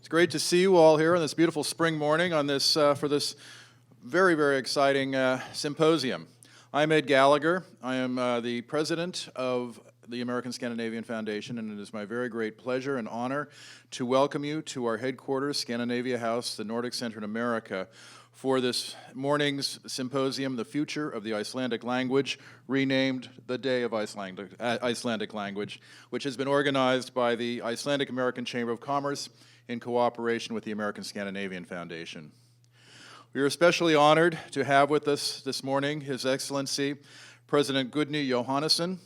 It's great to see you all here on this beautiful spring morning on this for this very, very exciting symposium. I'm Ed Gallagher. I am the president of the American Scandinavian Foundation, and it is my very great pleasure and honor to welcome you to our headquarters, Scandinavia House, the Nordic Center in America, for this morning's symposium, The Future of the Icelandic Language, renamed the Day of Icelandic Language, which has been organized by the Icelandic American Chamber of Commerce in cooperation with the American Scandinavian Foundation. We are especially honored to have with us this morning His Excellency President Guðni Jóhannesson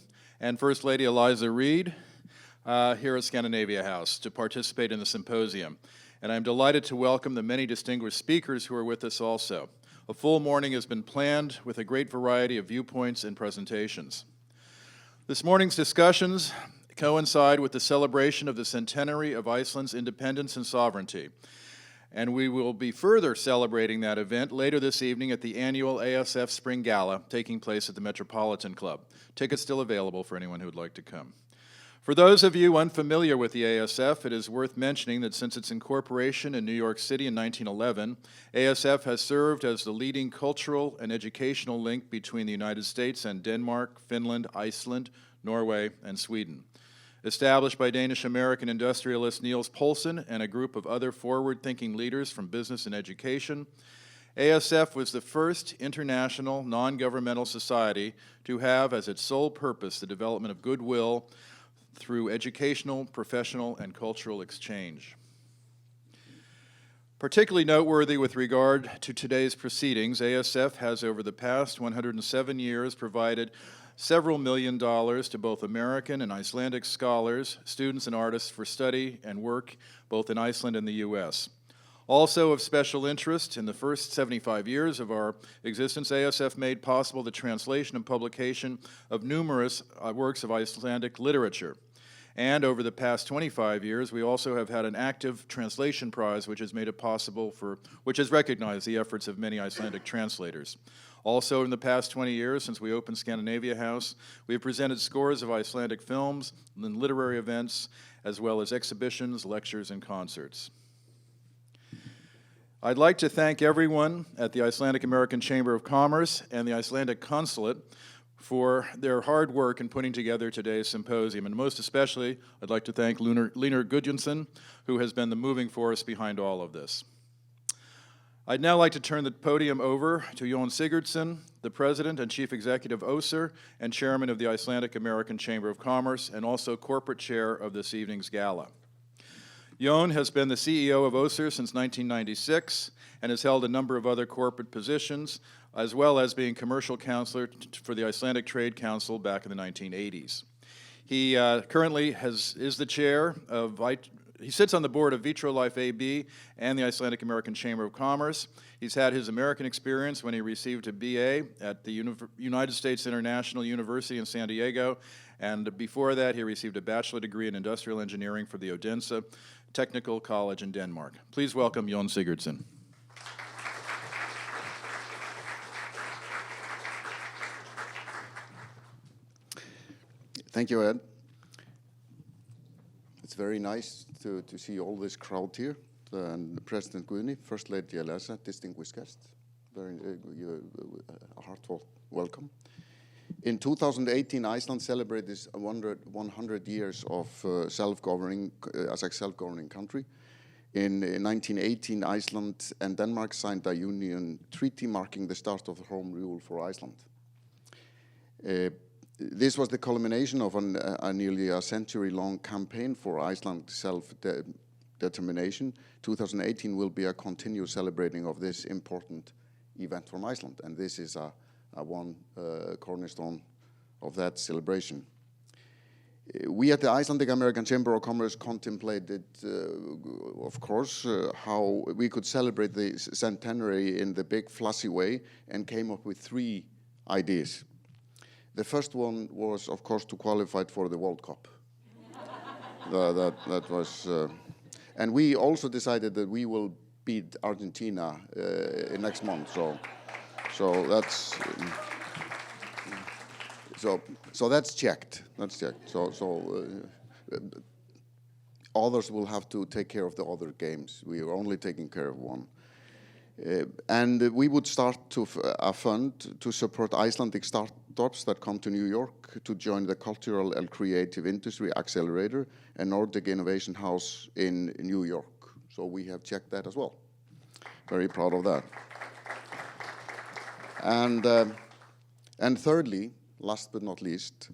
and First Lady Eliza Reid here at Scandinavia House to participate in the symposium. And I'm delighted to welcome the many distinguished speakers who are with us also. A full morning has been planned with a great variety of viewpoints and presentations. This morning's discussions coincide with the celebration of the centenary of Iceland's independence and sovereignty. And we will be further celebrating that event later this evening at the annual ASF Spring Gala taking place at the Metropolitan Club. Tickets still available for anyone who would like to come. For those of you unfamiliar with the ASF, it is worth mentioning that since its incorporation in New York City in 1911, ASF has served as the leading cultural and educational link between the United States and Denmark, Finland, Iceland, Norway, and Sweden. Established by Danish-American industrialist Niels Poulsen and a group of other forward-thinking leaders from business and education, ASF was the first international non-governmental society to have as its sole purpose the development of goodwill through educational, professional, and cultural exchange. Particularly noteworthy with regard to today's proceedings, ASF has over the past 107 years provided several $1 million to both American and Icelandic scholars, students, and artists for study and work both in Iceland and the U.S. Also of special interest, in the first 75 years of our existence, ASF made possible the translation and publication of numerous works of Icelandic literature. And over the past 25 years, we also have had an active translation prize which has made it possible which has recognized the efforts of many Icelandic translators. Also, in the past 20 years, since we opened Scandinavia House, we have presented scores of Icelandic films and literary events, as well as exhibitions, lectures, and concerts. I'd like to thank everyone at the Icelandic American Chamber of Commerce and the Icelandic Consulate for their hard work in putting together today's symposium, and most especially, I'd like to thank Línar Guðjónsson, who has been the moving force behind all of this. I'd now like to turn the podium over to Jon Sigurdsson, the President and Chief Executive of OSER and Chairman of the Icelandic American Chamber of Commerce, and also Corporate Chair of this evening's gala. Jon has been the CEO of OSER since 1996 and has held a number of other corporate positions, as well as being commercial counselor for the Icelandic Trade Council back in the 1980s. He currently is the chair of, he sits on the board of Vitrolife AB and the Icelandic American Chamber of Commerce. He's had his American experience when he received a BA at the United States International University in San Diego, and before that he received a bachelor degree in industrial engineering from the Odense Technical College in Denmark. Please welcome Jon Sigurdsson. Thank you, Ed. It's very nice to see all this crowd here, and President Guðni, First Lady Eliza, distinguished guests. Very a heartfelt welcome. In 2018, Iceland celebrated 100 years of self-governing as a self-governing country. In 1918, Iceland and Denmark signed a union treaty marking the start of home rule for Iceland. This was the culmination of a nearly a century-long campaign for Iceland's self-determination. 2018 will be a continuous celebrating of this important event from Iceland, and this is a cornerstone of that celebration. We at the Icelandic American Chamber of Commerce contemplated, of course, how we could celebrate the centenary in the big, flashy way, and came up with 3 ideas. The first one was, of course, to qualify for the World Cup. that was, and we also decided that we will beat Argentina next month. So that's so that's checked. That's checked. others will have to take care of the other games. We are only taking care of one. And we would start a fund to support Icelandic startups that come to New York to join the Cultural and Creative Industry Accelerator and Nordic Innovation House in New York. So we have checked that as well. Very proud of that. And thirdly, last but not least,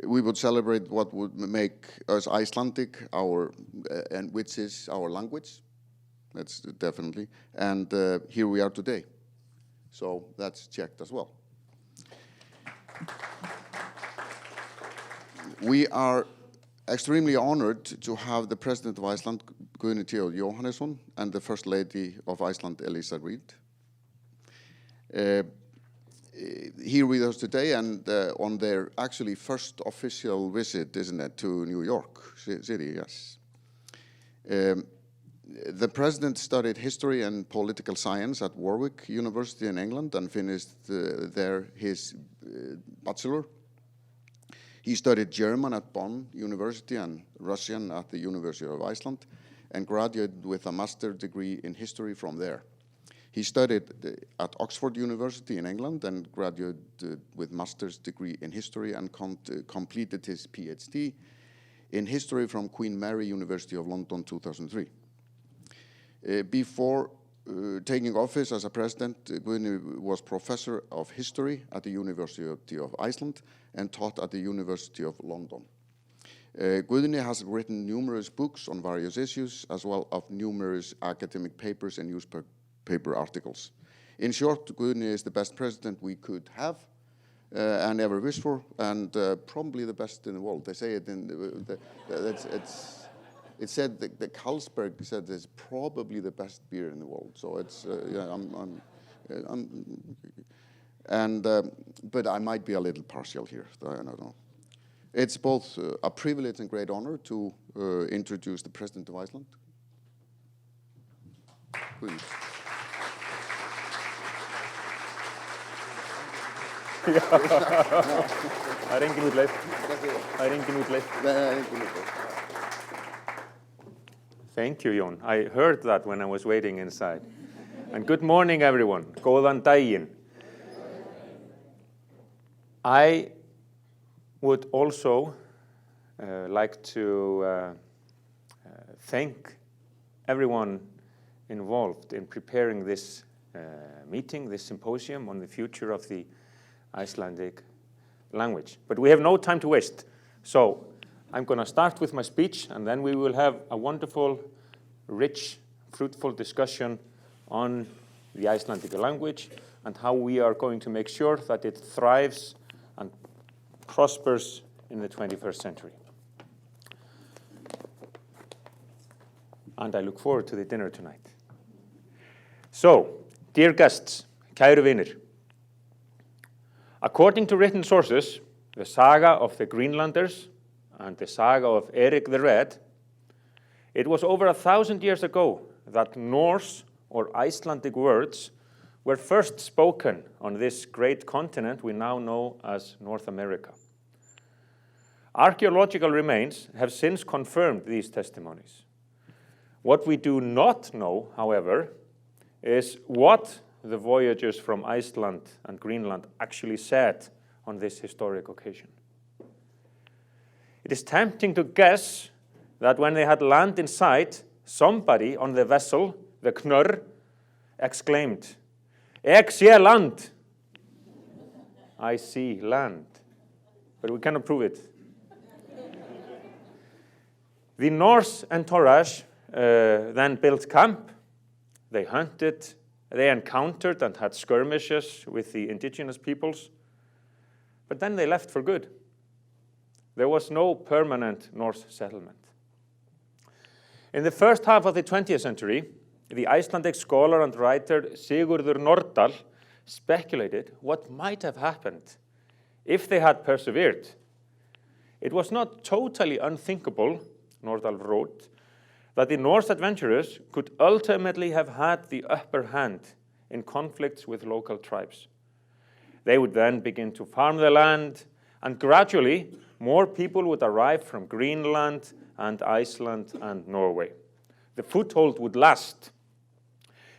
we would celebrate what would make us Icelandic, and which is our language. That's definitely. And here we are today. So that's checked as well. We are extremely honored to have the President of Iceland, Guðni Th Jóhannesson, and the First Lady of Iceland, Eliza Reid, here with us today, and on their actually first official visit, isn't it, to New York City, yes. The President studied history and political science at Warwick University in England and finished there his bachelor. He studied German at Bonn University and Russian at the University of Iceland and graduated with a master's degree in history from there. He studied at Oxford University in England and graduated with master's degree in history and completed his PhD in history from Queen Mary University of London 2003. Before taking office as a president, Guðni was professor of history at the University of Iceland and taught at the University of London. Guðni has written numerous books on various issues, as well as numerous academic papers and newspaper articles. In short, Guðni is the best president we could have and ever wish for, and probably the best in the world. They say it in it's said that the Carlsberg said it's probably the best beer in the world. So it's but I might be a little partial here. I don't know. It's both a privilege and great honor to introduce the President of Iceland. Please. Það engin útleið. Thank you, Jon. I heard that when I was waiting inside. And good morning, everyone. Góðan daginn. I would also like to thank everyone involved in preparing this meeting, this symposium on the future of the Icelandic language. But we have no time to waste. So I'm going to start with my speech, and then we will have a wonderful, rich, fruitful discussion on the Icelandic language and how we are going to make sure that it thrives and prospers in the 21st century. And I look forward to the dinner tonight. So, dear guests, kæru vinir, according to written sources, the saga of the Greenlanders and the saga of Erik the Red, it was over 1,000 years ago that Norse or Icelandic words were first spoken on this great continent we now know as North America. Archaeological remains have since confirmed these testimonies. What we do not know, however, is what the voyagers from Iceland and Greenland actually said on this historic occasion. It is tempting to guess that when they had land in sight, somebody on the vessel, the Knurr, exclaimed, "Ek sé land." I see land. But we cannot prove it. The Norse entourage then built camp. They hunted, they encountered and had skirmishes with the indigenous peoples. But then they left for good. There was no permanent Norse settlement. In the first half of the 20th century, the Icelandic scholar and writer Sigurður Nordal speculated what might have happened if they had persevered. It was not totally unthinkable, Nordal wrote, that the Norse adventurers could ultimately have had the upper hand in conflicts with local tribes. They would then begin to farm the land and gradually more people would arrive from Greenland and Iceland and Norway. The foothold would last.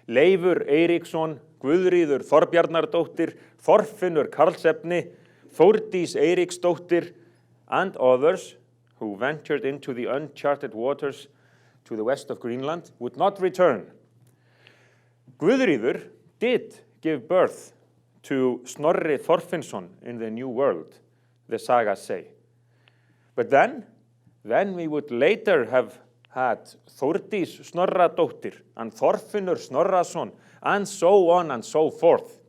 Leifur Eiríksson, Guðríður Þorbjarnardóttir, Þorfinnur Karlsefni, Þórdís Eiríksdóttir, and others who ventured into the uncharted waters to the west of Greenland would not return. Guðríður did give birth to Snorri Þorfinnsson in the New World, the sagas say. But then we would later have had Þórdís Snorradóttir and Þorfinnur Snorrason, and so on and so forth.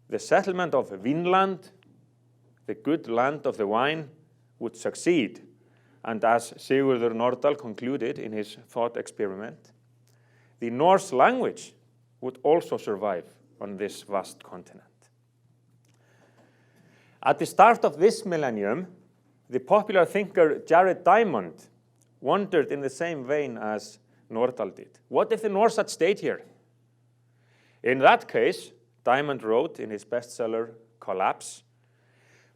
The settlement of Vinland, the good land of the wine, would succeed. And as Sigurður Nordal concluded in his thought experiment, the Norse language would also survive on this vast continent. At the start of this millennium, the popular thinker Jared Diamond wondered in the same vein as Nordal did. What if the Norse had stayed here? In that case, Diamond wrote in his bestseller, Collapse,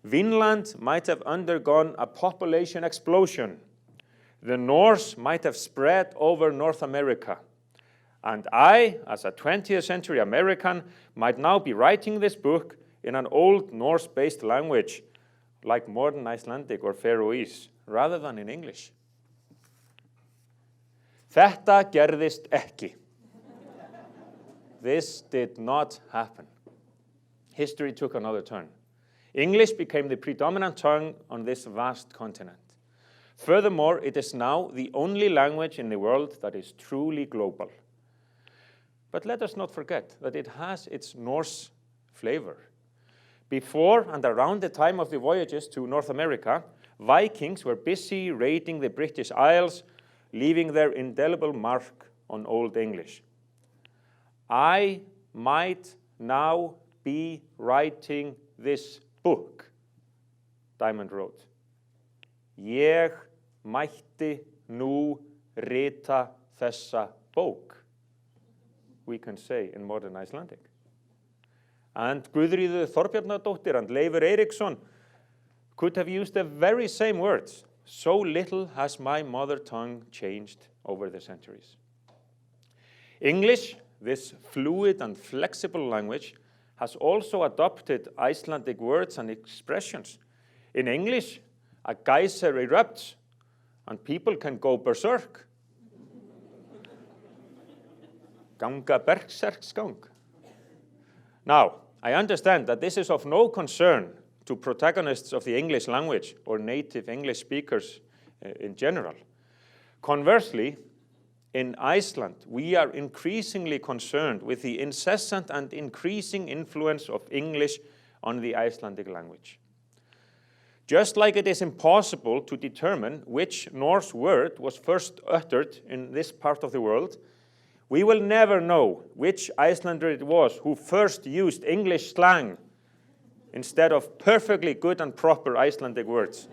Vinland might have undergone a population explosion. The Norse might have spread over North America. And I, as a 20th century American, might now be writing this book in an old Norse-based language, like modern Icelandic or Faroese, rather than in English. Þetta gerðist ekki. This did not happen. History took another turn. English became the predominant tongue on this vast continent. Furthermore, it is now the only language in the world that is truly global. But let us not forget that it has its Norse flavor. Before and around the time of the voyages to North America, Vikings were busy raiding the British Isles, leaving their indelible mark on Old English. I might now be writing this book, Diamond wrote. Ég mætti nú rita þessa bók, we can say in modern Icelandic. And Guðríður Þorbjarnardóttir and Leifur Eiríksson could have used the very same words. So little has my mother tongue changed over the centuries. English, this fluid and flexible language, has also adopted Icelandic words and expressions. In English, a geyser erupts and people can go berserk. Ganga berserksgang. Now, I understand that this is of no concern to protagonists of the English language or native English speakers in general. Conversely, in Iceland, we are increasingly concerned with the incessant and increasing influence of English on the Icelandic language. Just like it is impossible to determine which Norse word was first uttered in this part of the world, we will never know which Icelander it was who first used English slang instead of perfectly good and proper Icelandic words.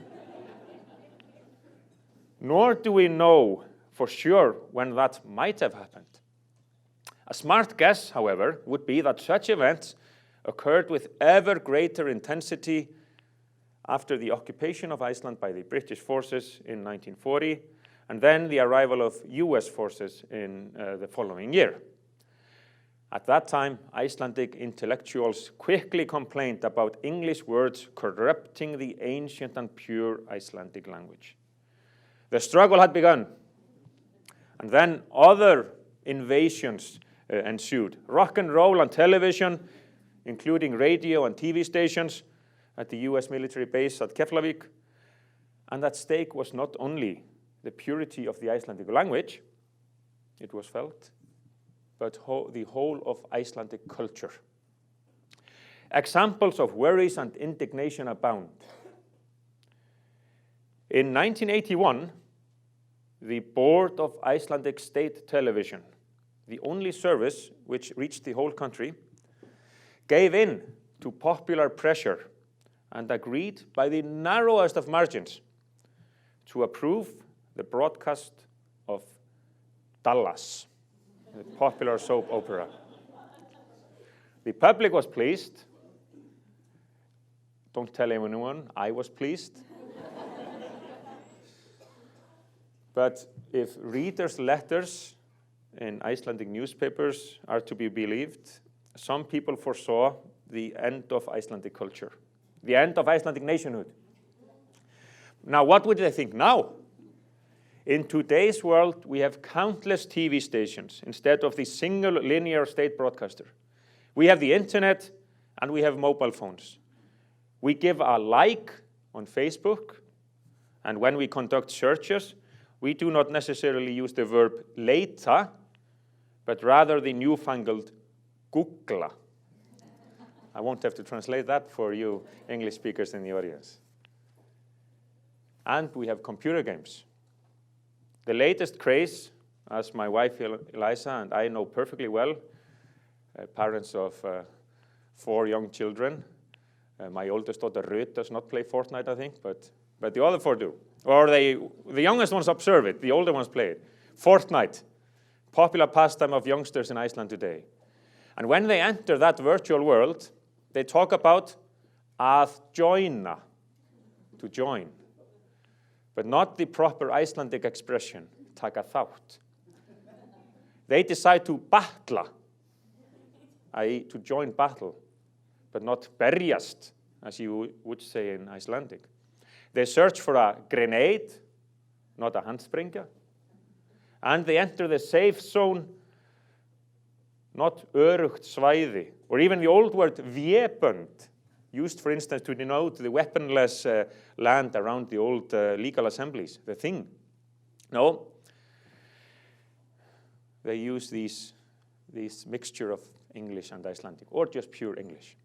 Nor do we know for sure when that might have happened. A smart guess, however, would be that such events occurred with ever greater intensity after the occupation of Iceland by the British forces in 1940, and then the arrival of US forces in the following year. At that time, Icelandic intellectuals quickly complained about English words corrupting the ancient and pure Icelandic language. The struggle had begun, and then other invasions ensued. Rock and roll on television, including radio and TV stations at the US military base at Keflavik. And at stake was not only the purity of the Icelandic language, it was felt, but the whole of Icelandic culture. Examples of worries and indignation abound. In 1981, the board of Icelandic State Television, the only service which reached the whole country, gave in to popular pressure and agreed by the narrowest of margins to approve the broadcast of Dallas, the popular soap opera. The public was pleased, Don't tell anyone, I was pleased. But if readers' letters in Icelandic newspapers are to be believed, some people foresaw the end of Icelandic culture, the end of Icelandic nationhood. Now, what would they think now? In today's world, we have countless TV stations instead of the single linear state broadcaster. We have the internet and we have mobile phones. We give a like on Facebook, and when we conduct searches, we do not necessarily use the verb leita, but rather the newfangled googla. I won't have to translate that for you English speakers in the audience. And we have computer games. The latest craze, as my wife Eliza and I know perfectly well, parents of 4 young children. My oldest daughter Rut does not play Fortnite, I think, but the other 4 do. Or the youngest ones observe it, the older ones play it. Fortnite, popular pastime of youngsters in Iceland today. And when they enter that virtual world, they talk about að joina, to join, but not the proper Icelandic expression, taka þátt. They decide to batla, i.e. to join battle, but not berjast, as you would say in Icelandic. They search for a grenade, not a handspringer, and they enter the safe zone, not örugt svæði, or even the old word vébönd, used, for instance, to denote the weaponless land around the old legal assemblies, the thing. No, they use these mixture of English and Icelandic, or just pure English.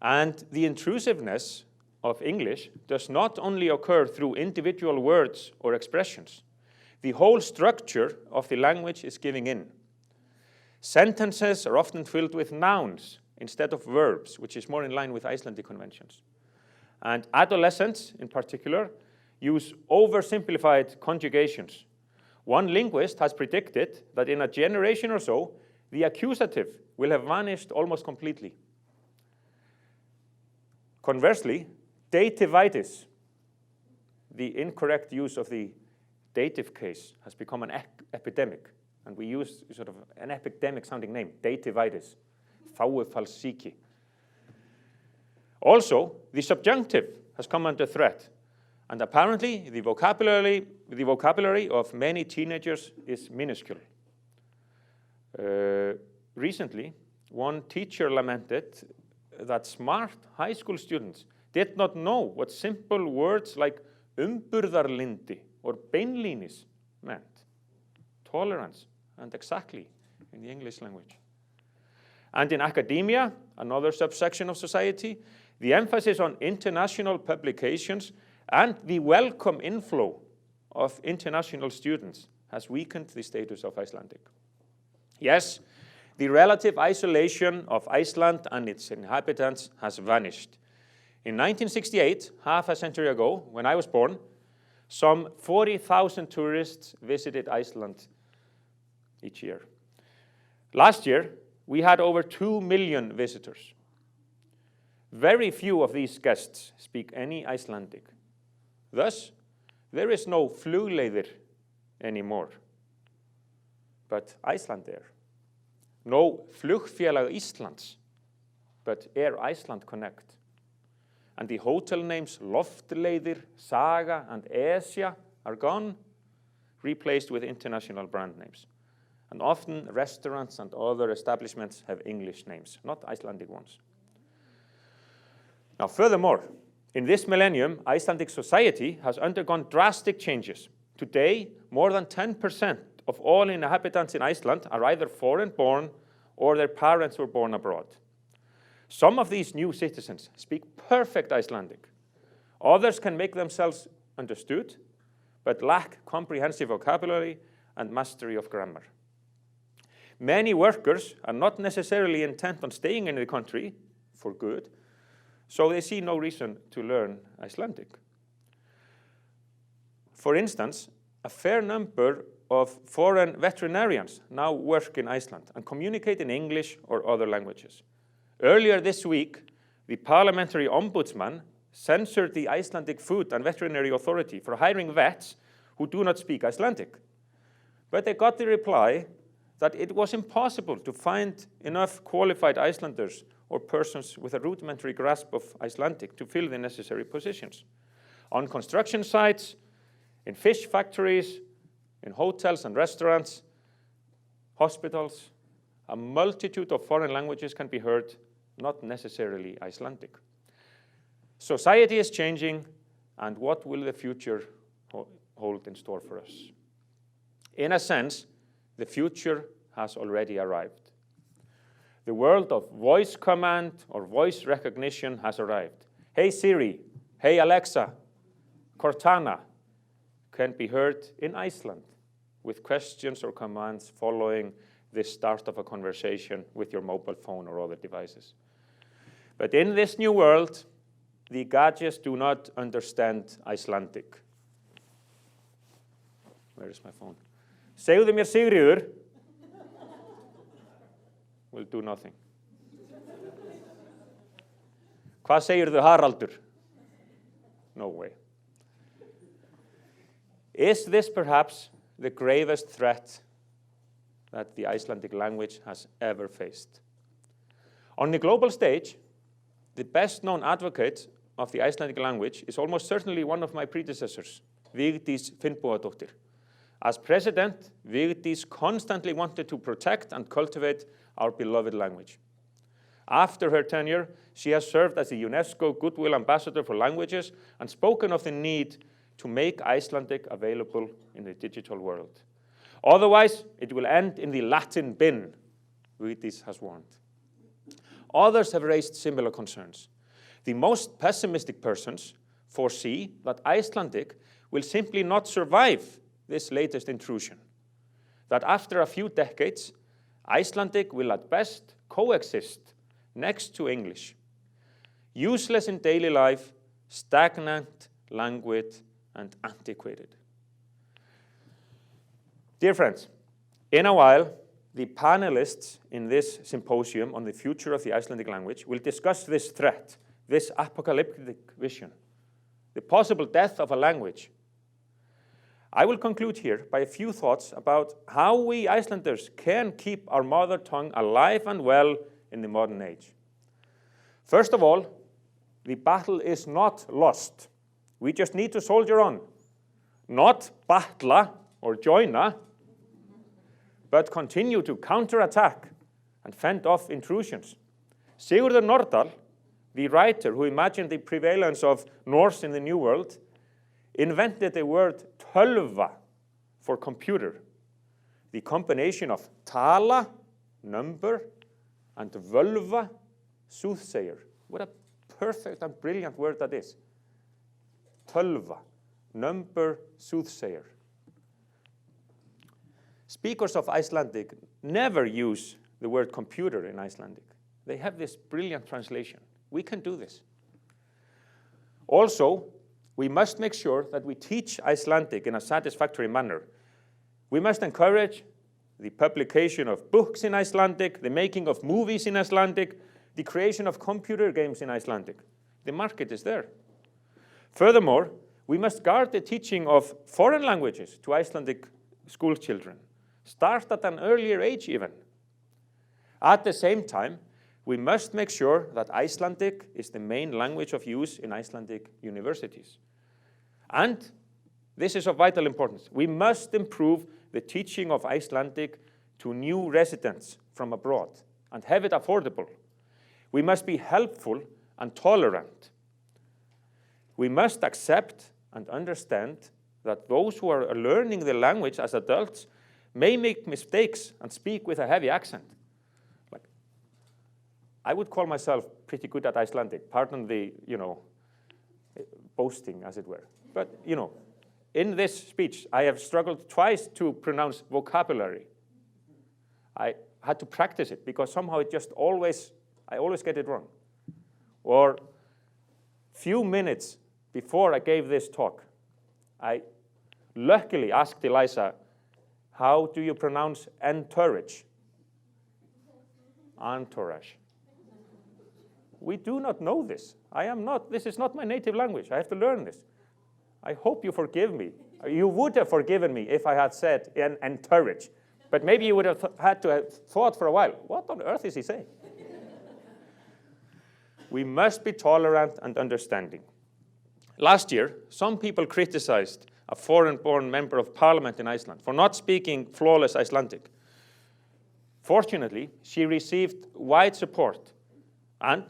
And the intrusiveness of English does not only occur through individual words or expressions. The whole structure of the language is giving in. Sentences are often filled with nouns instead of verbs, which is more in line with Icelandic conventions. And adolescents, in particular, use oversimplified conjugations. One linguist has predicted that in a generation or so, the accusative will have vanished almost completely. Conversely, dativitis, the incorrect use of the dative case, has become an epidemic. And we use sort of an epidemic-sounding name, dativitis, þágufallssýki. Also, the subjunctive has come under threat. And apparently, the vocabulary of many teenagers is minuscule. Recently, one teacher lamented that smart high school students did not know what simple words like umburðarlyndi or beinlínis meant. Tolerance and exactly in the English language. And in academia, another subsection of society, the emphasis on international publications and the welcome inflow of international students has weakened the status of Icelandic. Yes, the relative isolation of Iceland and its inhabitants has vanished. In 1968, half a century ago, when I was born, some 40,000 tourists visited Iceland each year. Last year, we had over 2 million visitors. Very few of these guests speak any Icelandic. Thus, there is no flugleiðir anymore, but Icelandair. No Flugfélag Íslands, but Air Iceland Connect. And the hotel names Loftleiðir, Saga, and Esja are gone, replaced with international brand names. And often restaurants and other establishments have English names, not Icelandic ones. Now, furthermore, in this millennium, Icelandic society has undergone drastic changes. Today, more than 10% of all inhabitants in Iceland are either foreign-born or their parents were born abroad. Some of these new citizens speak perfect Icelandic. Others can make themselves understood, but lack comprehensive vocabulary and mastery of grammar. Many workers are not necessarily intent on staying in the country for good, so they see no reason to learn Icelandic. For instance, a fair number of foreign veterinarians now work in Iceland and communicate in English or other languages. Earlier this week, the Parliamentary Ombudsman censured the Icelandic Food and Veterinary Authority for hiring vets who do not speak Icelandic. But they got the reply that it was impossible to find enough qualified Icelanders or persons with a rudimentary grasp of Icelandic to fill the necessary positions. On construction sites, in fish factories, in hotels and restaurants, hospitals, a multitude of foreign languages can be heard, not necessarily Icelandic. Society is changing, and what will the future hold in store for us? In a sense, the future has already arrived. The world of voice command or voice recognition has arrived. Hey Siri, hey Alexa, Cortana can be heard in Iceland with questions or commands following the start of a conversation with your mobile phone or other devices. But in this new world, the gadgets do not understand Icelandic. Where is my phone? Segðu mér Sigríður will do nothing. Hvað segirðu Haraldur? No way. Is this perhaps the gravest threat that the Icelandic language has ever faced? On the global stage, the best-known advocate of the Icelandic language is almost certainly one of my predecessors, Vigdís Finnbogadóttir. As president, Vigdís constantly wanted to protect and cultivate our beloved language. After her tenure, she has served as the UNESCO Goodwill Ambassador for Languages and spoken of the need to make Icelandic available in the digital world. Otherwise, it will end in the Latin bin, Vigdís has warned. Others have raised similar concerns. The most pessimistic persons foresee that Icelandic will simply not survive this latest intrusion, that after a few decades, Icelandic will at best coexist next to English, useless in daily life, stagnant, languid, and antiquated. Dear friends, in a while, the panelists in this symposium on the future of the Icelandic language will discuss this threat, this apocalyptic vision, the possible death of a language. I will conclude here by a few thoughts about how we Icelanders can keep our mother tongue alive and well in the modern age. First of all, the battle is not lost. We just need to soldier on. Not batla or joina, but continue to counterattack and fend off intrusions. Sigurður Nordal, the writer who imagined the prevalence of Norse in the New World, invented the word tölva for computer, the combination of tala, number, and völva, soothsayer. What a perfect and brilliant word that is. Tölva, number, soothsayer. Speakers of Icelandic never use the word computer in Icelandic. They have this brilliant translation. We can do this. Also, we must make sure that we teach Icelandic in a satisfactory manner. We must encourage the publication of books in Icelandic, the making of movies in Icelandic, the creation of computer games in Icelandic. The market is there. Furthermore, we must guard the teaching of foreign languages to Icelandic school children. Start at an earlier age even. At the same time, we must make sure that Icelandic is the main language of use in Icelandic universities. And this is of vital importance. We must improve the teaching of Icelandic to new residents from abroad and have it affordable. We must be helpful and tolerant. We must accept and understand that those who are learning the language as adults may make mistakes and speak with a heavy accent. I would call myself pretty good at Icelandic. Pardon the, boasting, as it were. But, in this speech, I have struggled twice to pronounce vocabulary. I had to practice it because somehow I always get it wrong. Or few minutes before I gave this talk, I luckily asked Eliza, how do you pronounce entourage? Entourage. we do not know this. This is not my native language. I have to learn this. I hope you forgive me. You would have forgiven me if I had said encourage. But maybe you would have had to have thought for a while, what on earth is he saying? We must be tolerant and understanding. Last year, some people criticized a foreign-born member of parliament in Iceland for not speaking flawless Icelandic. Fortunately, she received wide support, and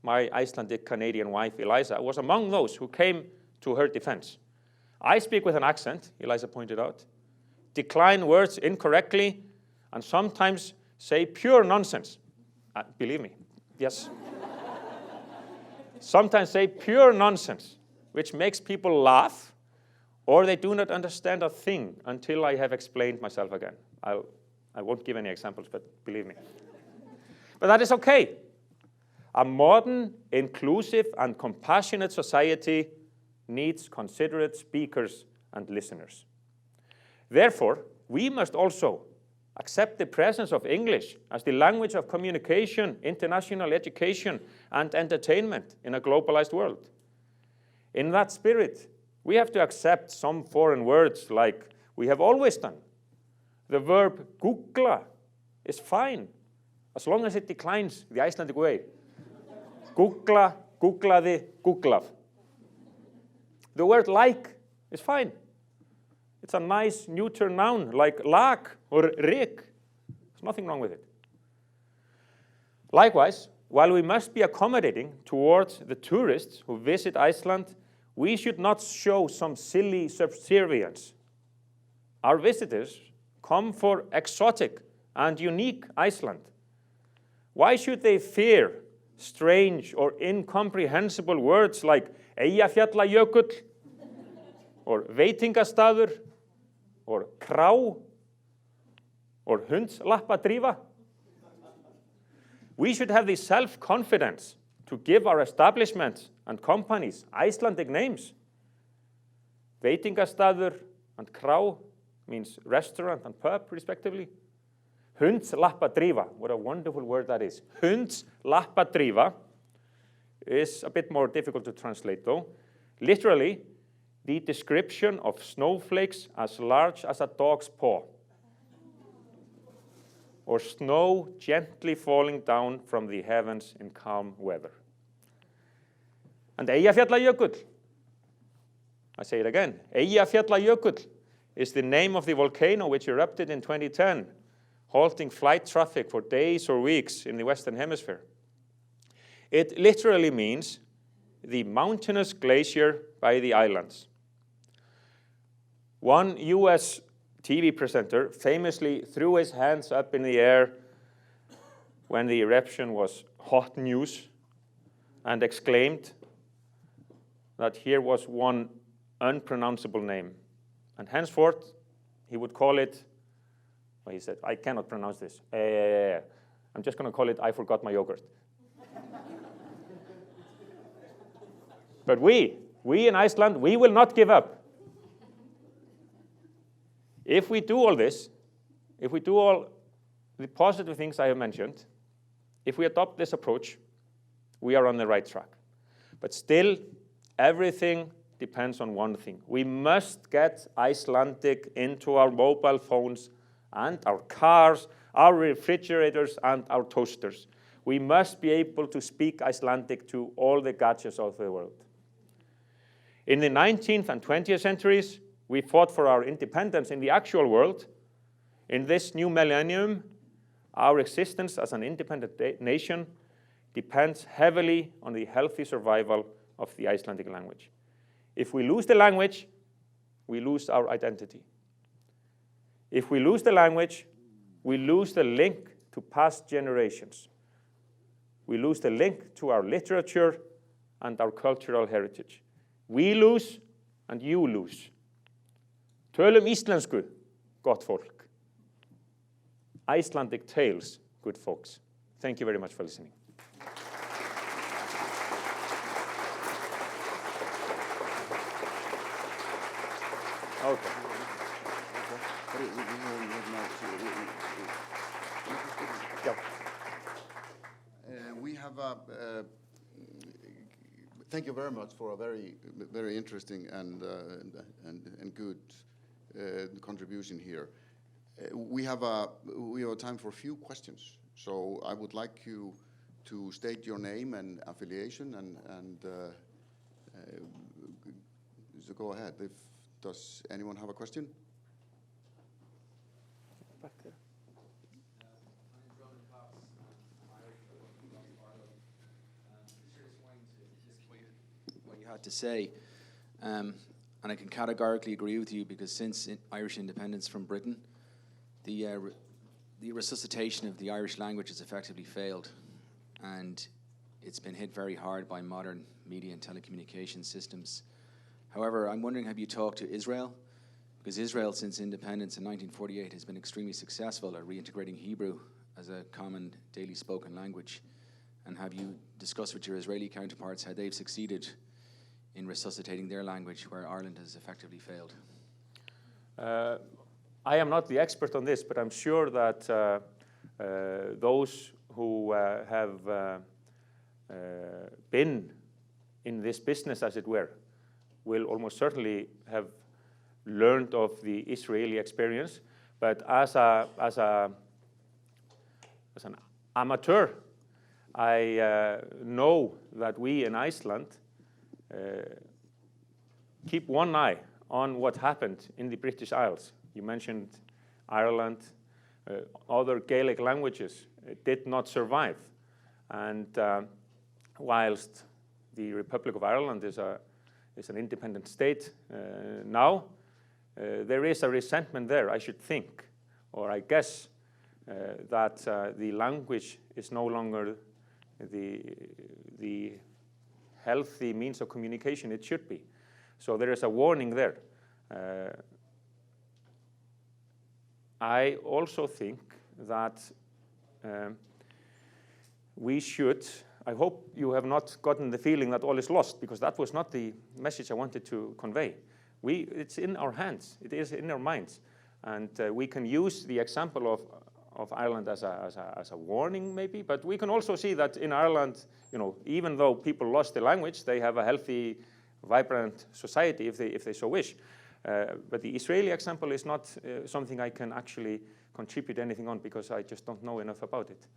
my Icelandic Canadian wife, Eliza, was among those who came to her defense. I speak with an accent, Eliza pointed out, decline words incorrectly, and sometimes say pure nonsense. Believe me, yes. Sometimes say pure nonsense, which makes people laugh, or they do not understand a thing until I have explained myself again. I won't give any examples, but believe me. But that is okay. A modern, inclusive, and compassionate society needs considerate speakers and listeners. Therefore, we must also accept the presence of English as the language of communication, international education, and entertainment in a globalized world. In that spirit, we have to accept some foreign words like we have always done. The verb googla is fine, as long as it declines the Icelandic way. Googla, googlaði, googlað. The word like is fine. It's a nice neuter noun like lag or rik. There's nothing wrong with it. Likewise, while we must be accommodating towards the tourists who visit Iceland, we should not show some silly subservience. Our visitors come for exotic and unique Iceland. Why should they fear strange or incomprehensible words like Eyjafjallajökull or veitingastaður or krá or hundslappadrífa? We should have the self-confidence to give our establishments and companies Icelandic names. Veitingastaður and krá means restaurant and pub, respectively. Hundslappadrífa, what a wonderful word that is. Hundslappadrífa is a bit more difficult to translate, though. Literally, the description of snowflakes as large as a dog's paw, or snow gently falling down from the heavens in calm weather. And Eyjafjallajökull, I say it again, Eyjafjallajökull is the name of the volcano which erupted in 2010, halting flight traffic for days or weeks in the Western Hemisphere. It literally means the mountainous glacier by the islands. One US TV presenter famously threw his hands up in the air when the eruption was hot news and exclaimed that here was one unpronounceable name. And henceforth, he would call it, well, he said, I cannot pronounce this. I'm just going to call it, I forgot my yogurt. But we in Iceland, we will not give up. If we do all this, if we do all the positive things I have mentioned, if we adopt this approach, we are on the right track. But still, everything depends on one thing. We must get Icelandic into our mobile phones and our cars, our refrigerators, and our toasters. We must be able to speak Icelandic to all the gadgets of the world. In the 19th and 20th centuries, we fought for our independence in the actual world. In this new millennium, our existence as an independent nation depends heavily on the healthy survival of the Icelandic language. If we lose the language, we lose our identity. If we lose the language, we lose the link to past generations. We lose the link to our literature and our cultural heritage. We lose and you lose. Tölum íslensku, gott fólk. Icelandic tales, good folks. Thank you very much for listening. Okay. We have thank you very much for a very, very interesting and good contribution here. We have time for a few questions. So I would like you to state your name and affiliation, and so go ahead. Does anyone have a question? Back there. What you had to say, and I can categorically agree with you, because since Irish independence from Britain, the resuscitation of the Irish language has effectively failed, and it's been hit very hard by modern media and telecommunication systems. However, I'm wondering, have you talked to Israel? Because Israel, since independence in 1948, has been extremely successful at reintegrating Hebrew as a common daily spoken language. And have you discussed with your Israeli counterparts how they've succeeded in resuscitating their language where Ireland has effectively failed? I am not the expert on this, but I'm sure that those who have been in this business, as it were, will almost certainly have learned of the Israeli experience. But as an amateur, I know that we in Iceland keep one eye on what happened in the British Isles. You mentioned Ireland. Other Gaelic languages did not survive. And whilst the Republic of Ireland is an independent state now, there is a resentment there, I should think, or I guess, that the language is no longer the healthy means of communication it should be. So there is a warning there. I also think that we should, I hope you have not gotten the feeling that all is lost, because that was not the message I wanted to convey. It's in our hands, it is in our minds, and we can use the example of Ireland as a warning, maybe, but we can also see that in Ireland, even though people lost the language, they have a healthy, vibrant society if they so wish. But the Israeli example is not something I can actually contribute anything on, because I just don't know enough about it.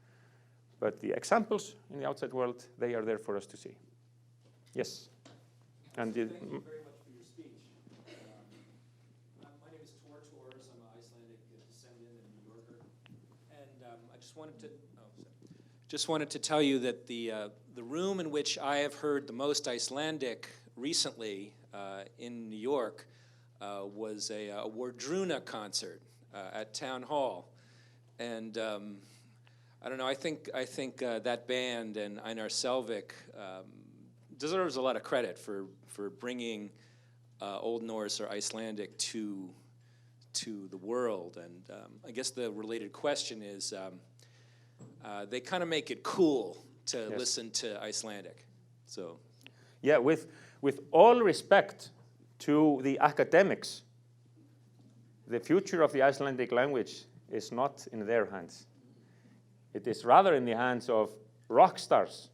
But the examples in the outside world, they are there for us to see. Yes. And Thank you very much for your speech. My name is Tor Tors. I'm an Icelandic descendant and New Yorker. And I just wanted to tell you that the room in which I have heard the most Icelandic recently in New York was a Wardruna concert at Town Hall. And I don't know, I think that band and Einar Selvik deserves a lot of credit for bringing Old Norse or Icelandic to the world. And I guess the related question is, they kind of make it cool to listen to Icelandic. So, yeah, with all respect to the academics, the future of the Icelandic language is not in their hands. It is rather in the hands of rock stars.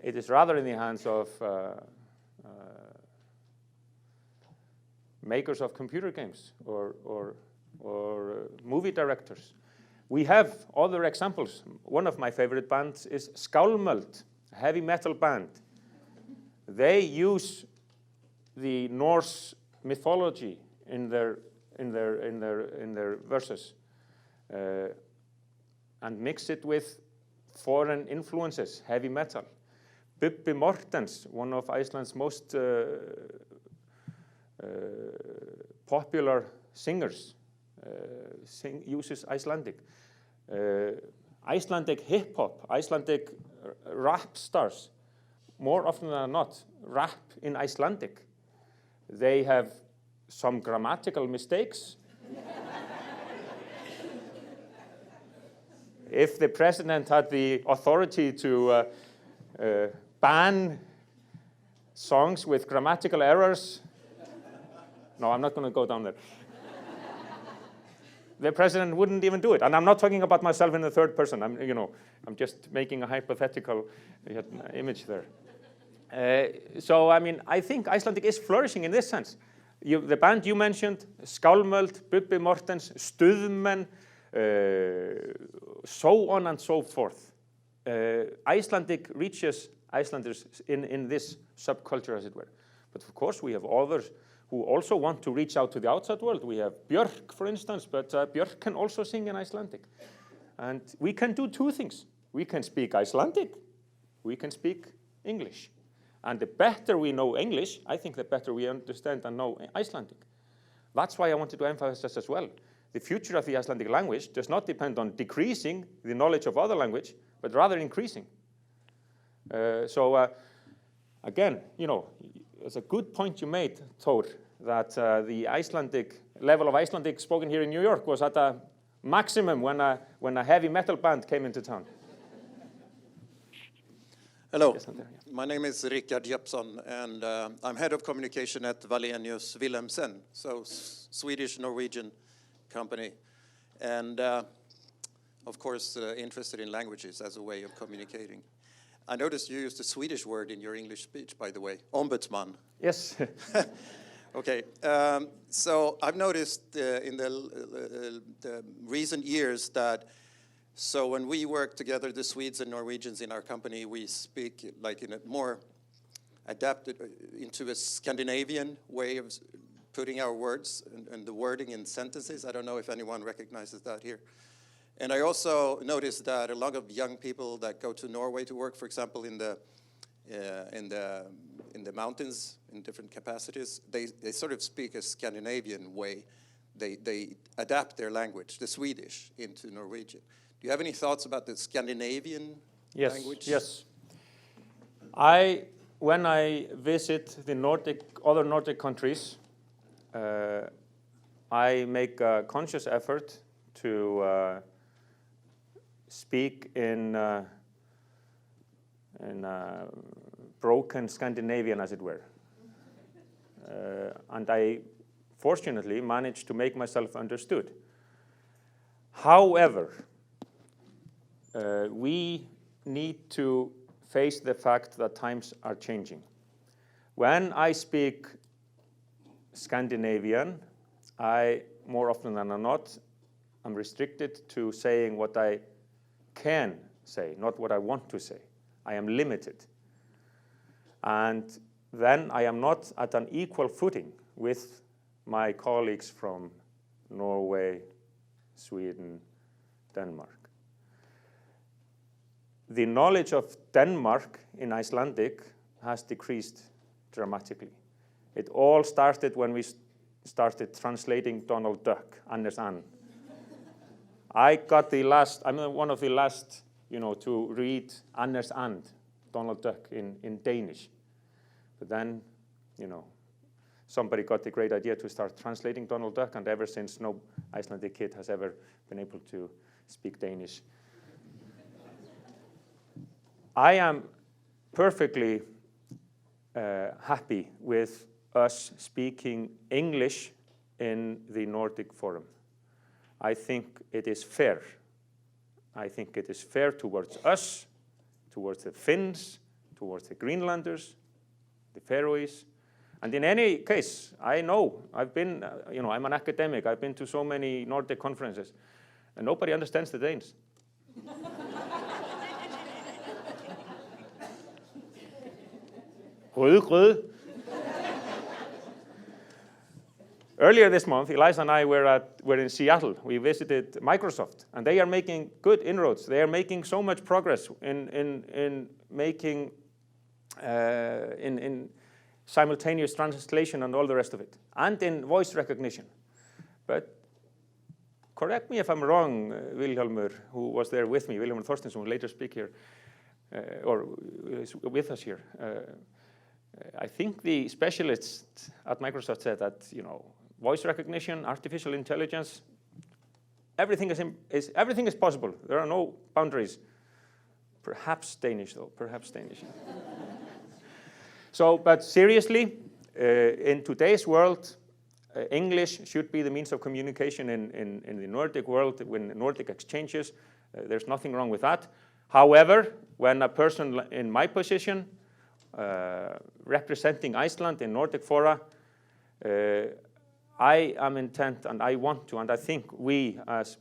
It is rather in the hands of makers of computer games or movie directors. We have other examples. One of my favorite bands is Skálmöld, a heavy metal band. They use the Norse mythology in their verses. And mix it with foreign influences, heavy metal. Bubbi Morthens, one of Iceland's most popular singers, uses Icelandic. Icelandic hip-hop, Icelandic rap stars, more often than not, rap in Icelandic. They have some grammatical mistakes. If the president had the authority to ban songs with grammatical errors, no, I'm not going to go down there. the president wouldn't even do it. And I'm not talking about myself in the third person. I'm just making a hypothetical image there. So, I mean, I think Icelandic is flourishing in this sense. The band you mentioned, Skálmöld, Bubbi Mortens, Stuðmenn, so on and so forth. Icelandic reaches Icelanders in this subculture, as it were. But of course, we have others who also want to reach out to the outside world. We have Björk, for instance, but Björk can also sing in Icelandic. And we can do two things. We can speak Icelandic, we can speak English. And the better we know English, I think the better we understand and know Icelandic. That's why I wanted to emphasize as well. The future of the Icelandic language does not depend on decreasing the knowledge of other language, but rather increasing. Again, it's a good point you made, Thor, that the Icelandic level of Icelandic spoken here in New York was at a maximum when a heavy metal band came into town. Hello, my name is Reka Jeppsson, and I'm head of communication at Wallenius Wilhelmsen, so Swedish-Norwegian company, and of course interested in languages as a way of communicating. I noticed you used a Swedish word in your English speech, by the way, ombudsman. Yes. Okay, so I've noticed in the recent years that so when we work together, the Swedes and Norwegians in our company, we speak like in a more adapted into a Scandinavian way of putting our words and the wording in sentences. I don't know if anyone recognizes that here. And I also noticed that a lot of young people that go to Norway to work, for example, in the mountains in different capacities, they sort of speak a Scandinavian way. They adapt their language, the Swedish, into Norwegian. Do you have any thoughts about the Scandinavian language? Yes. When I visit the other Nordic countries, I make a conscious effort to speak in broken Scandinavian, as it were. And I fortunately managed to make myself understood. However, we need to face the fact that times are changing. When I speak Scandinavian, I, more often than not, am restricted to saying what I can say, not what I want to say. I am limited. And then I am not at an equal footing with my colleagues from Norway, Sweden, Denmark. The knowledge of Denmark in Icelandic has decreased dramatically. It all started when we started translating Donald Duck, Anders And. I'm one of the last, to read Anders And, Donald Duck in Danish. But then, somebody got the great idea to start translating Donald Duck, and ever since, no Icelandic kid has ever been able to speak Danish. I am perfectly happy with us speaking English in the Nordic Forum. I think it is fair. I think it is fair towards us, towards the Finns, towards the Greenlanders, the Faroese. And in any case, I know, I've been, I'm an academic, I've been to so many Nordic conferences, and nobody understands the Danes. Røde. Earlier this month, Eliza and I were in Seattle. We visited Microsoft, and they are making good inroads. They are making so much progress in making in simultaneous translation and all the rest of it, and in voice recognition. But correct me if I'm wrong, Vilhjálmur, who was there with me, Vilhjálmur Þorsteinsson, who will later speak here, or is with us here. I think the specialists at Microsoft said that, voice recognition, artificial intelligence, everything is possible. There are no boundaries. Perhaps Danish, though. Perhaps Danish. So, but seriously, in today's world, English should be the means of communication in the Nordic world, when Nordic exchanges. There's nothing wrong with that. However, when a person in my position, representing Iceland in Nordic fora, I am intent and I want to, and I think we as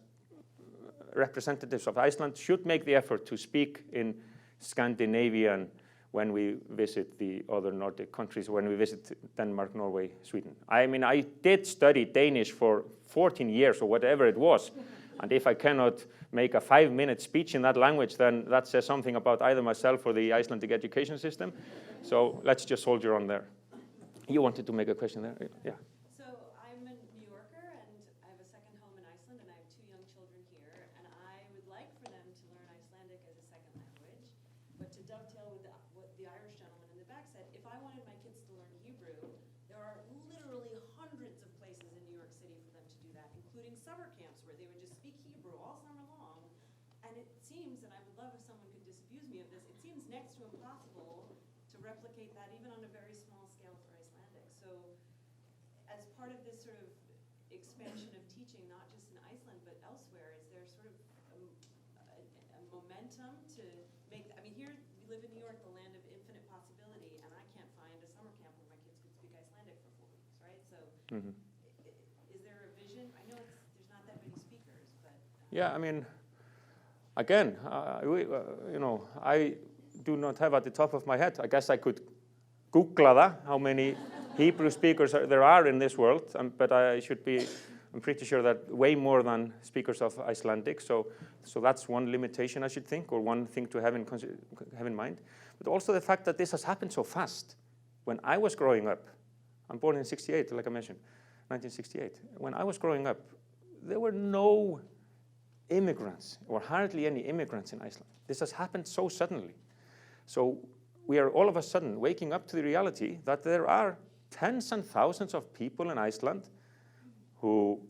representatives of Iceland should make the effort to speak in Scandinavian when we visit the other Nordic countries, when we visit Denmark, Norway, Sweden. I mean, I did study Danish for 14 years or whatever it was, and if I cannot make a 5-minute speech in that language, then that says something about either myself or the Icelandic education system. So let's just soldier on there. You wanted to make a question there? Yeah. So I'm a New Yorker, and I have a second home in Iceland, and I have 2 young children here, and I would like for them to learn Icelandic as a second language. But to dovetail with what the Irish gentleman in the back said, if I wanted my kids to learn Hebrew, there are literally hundreds of places in New York City for them to do that, including summer camps where they would just speak Hebrew all summer long. And it seems, and I would love if someone could disabuse me of this, it seems next to impossible to replicate that even on a very small scale for Icelandic. So as part of this sort of expansion of teaching, not just in Iceland but elsewhere, is there sort of a momentum to make, I mean, here we live in New York, the land of infinite possibility, and I can't find a summer camp where my kids could speak Icelandic for 4 weeks, right? So is there a vision? I know there's not that many speakers, but... Yeah, I mean, again, I do not have at the top of my head. I guess I could Google that, how many Hebrew speakers there are in this world, but I'm pretty sure that way more than speakers of Icelandic. So that's one limitation, I should think, or one thing to have in mind. But also the fact that this has happened so fast. When I was growing up, I'm born in 68, like I mentioned, 1968. When I was growing up, there were no immigrants, or hardly any immigrants in Iceland. This has happened so suddenly. So we are all of a sudden waking up to the reality that there are tens and thousands of people in Iceland who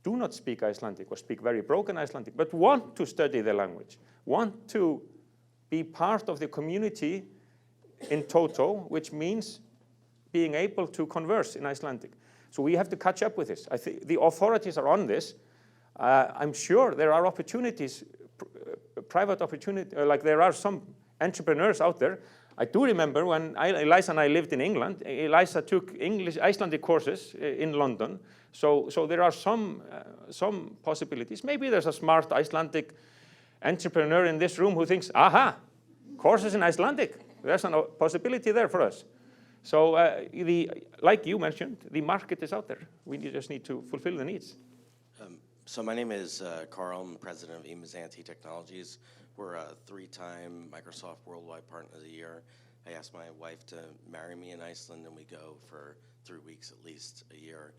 do not speak Icelandic or speak very broken Icelandic, but want to study the language, want to be part of the community in toto, which means being able to converse in Icelandic. So we have to catch up with this. I think the authorities are on this. I'm sure there are opportunities, private opportunities, like there are some entrepreneurs out there. I do remember when Eliza and I lived in England, Eliza took Icelandic courses in London. So there are some possibilities. Maybe there's a smart Icelandic entrepreneur in this room who thinks, aha, courses in Icelandic. There's a possibility there for us. So like you mentioned, the market is out there. We just need to fulfill the needs. So my name is Carl. I'm the president of Icelandic Technologies. We're a 3-time Microsoft Worldwide Partner of the Year. I asked my wife to marry me in Iceland, and we go for 3 weeks at least a year.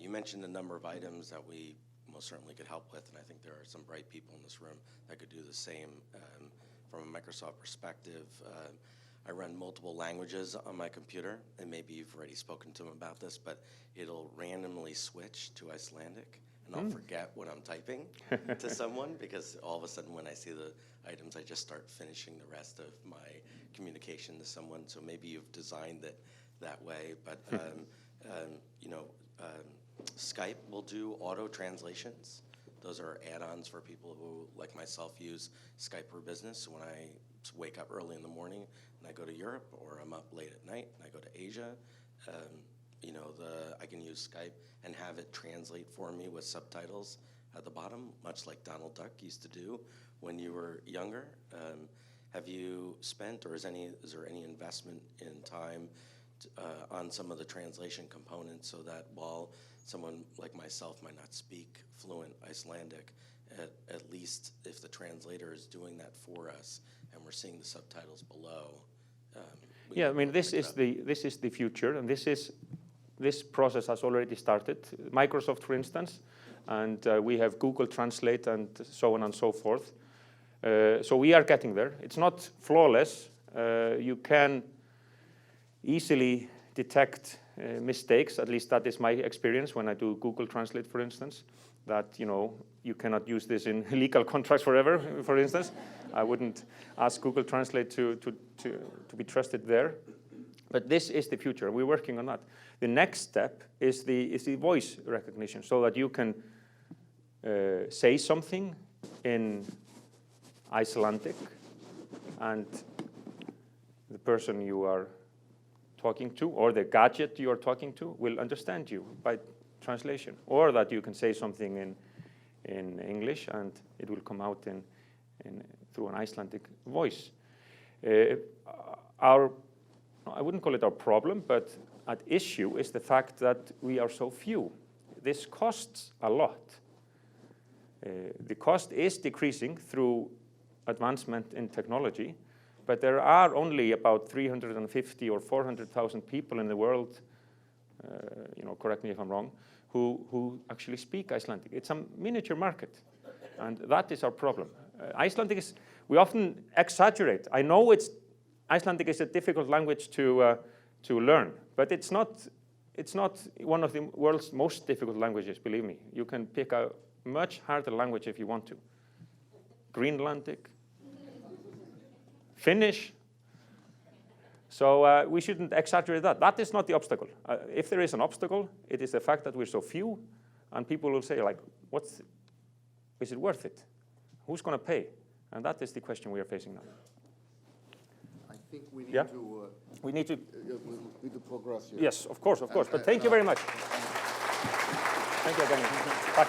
You mentioned a number of items that we most certainly could help with, and I think there are some bright people in this room that could do the same. From a Microsoft perspective, I run multiple languages on my computer, and maybe you've already spoken to them about this, but it'll randomly switch to Icelandic. And I'll forget what I'm typing to someone, because all of a sudden when I see the items, I just start finishing the rest of my communication to someone. So maybe you've designed it that way. But Skype will do auto translations. Those are add-ons for people who, like myself, use Skype for business. So when I wake up early in the morning and I go to Europe, or I'm up late at night and I go to Asia, I can use Skype and have it translate for me with subtitles at the bottom, much like Donald Duck used to do when you were younger. Have you spent, or is there any investment in time on some of the translation components, so that while someone like myself might not speak fluent Icelandic, at least if the translator is doing that for us and we're seeing the subtitles below? Yeah, I mean, this is the future, and this process has already started. Microsoft, for instance, and we have Google Translate and so on and so forth. So we are getting there. It's not flawless. You can easily detect mistakes. At least that is my experience when I do Google Translate, for instance. That you cannot use this in legal contracts forever, for instance. I wouldn't ask Google Translate to be trusted there. But this is the future, and we're working on that. The next step is the voice recognition, so that you can say something in Icelandic, and the person you are talking to, or the gadget you are talking to, will understand you by translation, or that you can say something in English and it will come out through an Icelandic voice. I wouldn't call it our problem, but at issue is the fact that we are so few. This costs a lot. The cost is decreasing through advancement in technology, but there are only about 350 or 400,000 people in the world, correct me if I'm wrong, who actually speak Icelandic. It's a miniature market, and that is our problem. Icelandic is, we often exaggerate. I know Icelandic is a difficult language to learn, but it's not one of the world's most difficult languages, believe me. You can pick a much harder language if you want to. Greenlandic, Finnish. So we shouldn't exaggerate that. That is not the obstacle. If there is an obstacle, it is the fact that we're so few, and people will say, like, is it worth it? Who's going to pay? And that is the question we are facing now. I think we need Yeah? to... We need to... we need to progress here. Yes, of course. But thank you very much. Thank you again. Bye.